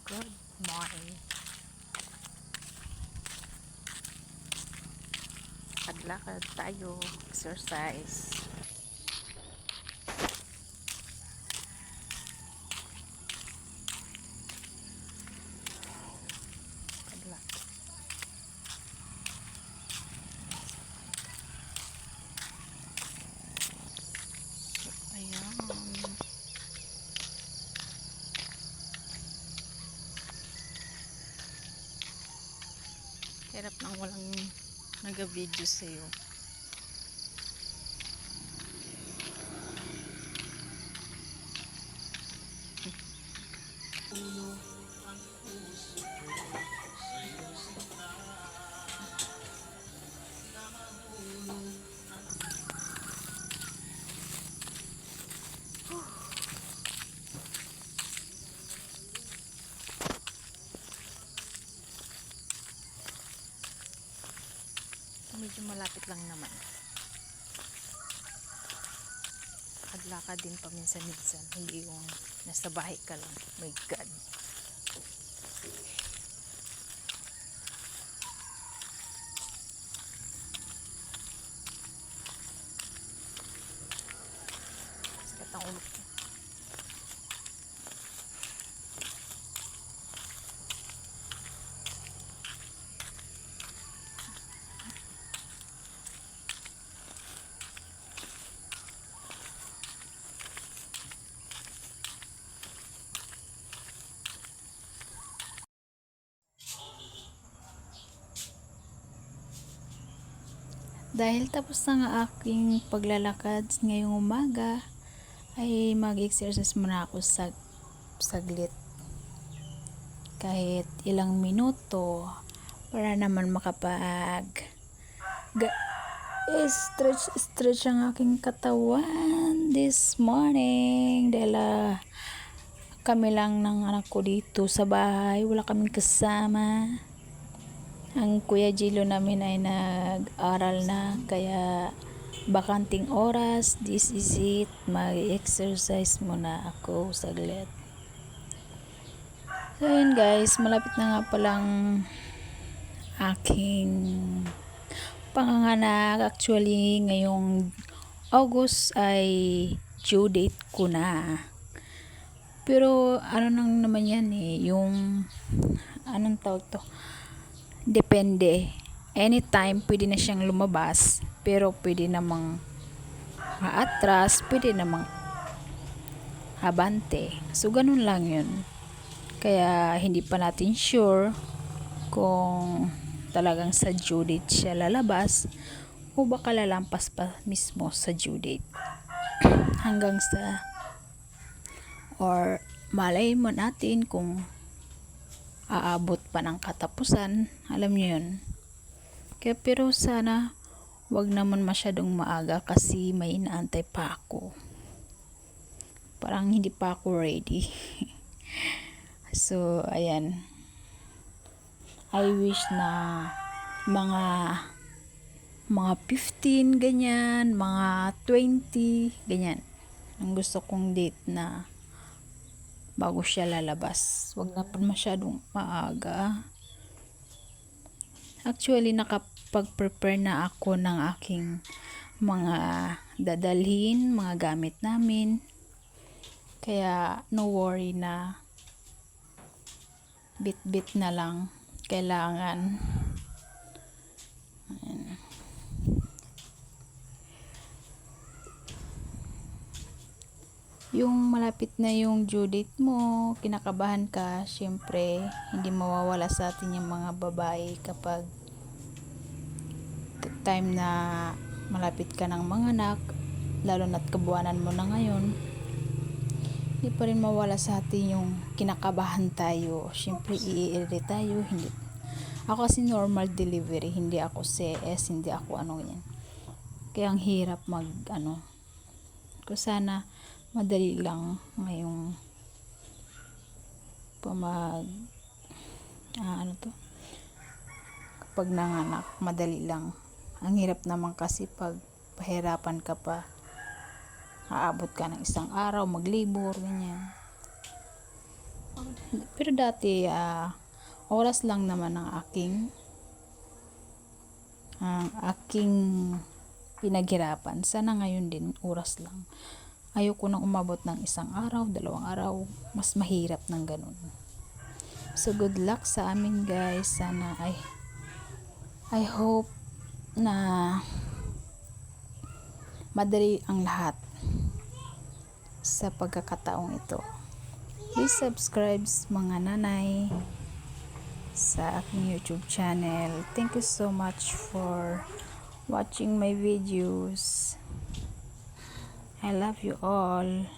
Good morning. Lakad-lakad tayo. Exercise. Lakad. Ayan. Hirap nang walang nag-video sa'yo. Medyo malapit lang naman. Lakad-lakad din paminsan-minsan. Hindi yung nasa bahay ka lang. My God. Sakit ang ulo ko. Dahil tapos na nga aking paglalakad ngayong umaga, ay mag-exercise muna ako saglit. Kahit ilang minuto para naman stretch ang aking katawan this morning dahil kami lang ng anak ko dito sa bahay, wala kaming kasama. Ang Kuya Jilo namin ay nag-aral na, kaya bakanting oras, this is it, mag-exercise muna ako saglit. So yun guys, malapit na nga palang aking panganganak. Actually ngayong August ay due date ko na, pero ano nang naman yan yung anong tawag to, depende, anytime pwede na siyang lumabas, pero pwede namang maatras, pwede namang abante, so ganun lang yun. Kaya hindi pa natin sure kung talagang sa due date siya lalabas o baka lalampas pa mismo sa due date hanggang sa, or malay mo natin kung aabot pa ng katapusan, alam niyo yun. Kaya pero sana wag naman masyadong maaga kasi may inaantay pa ako, parang hindi pa ako ready. So ayan, I wish na mga 15 ganyan, mga 20 ganyan ang gusto kong date na bago siya lalabas. Wag naman masyadong maaga. Actually nakapag-prepare na ako ng aking mga dadalhin, mga gamit namin, kaya no worry na, bit na lang kailangan. Ayan. Yung malapit na yung due date mo, kinakabahan ka, syempre hindi mawawala sa atin yung mga babae kapag time na malapit ka ng manganak, lalo na't kabuanan mo na ngayon. Hindi pa rin mawala sa atin yung kinakabahan tayo. Syempre i-irate tayo. Hindi. Ako kasi normal delivery, hindi ako CS, hindi ako ano yan. Kaya ang hirap kung sana madali lang ngayong kapag nanganak, madali lang. Ang hirap naman kasi pag pahirapan ka pa, aabot ka ng isang araw, maglibor, ganyan. Pero dati, oras lang naman ang aking pinaghirapan. Sana ngayon din, oras lang. Ayoko nang umabot ng 1 araw, 2 araw. Mas mahirap ng ganun. So, good luck sa amin guys. Sana I hope na madali ang lahat sa pagkakataong ito. Please subscribe mga nanay sa aking YouTube channel. Thank you so much for watching my videos. I love you all.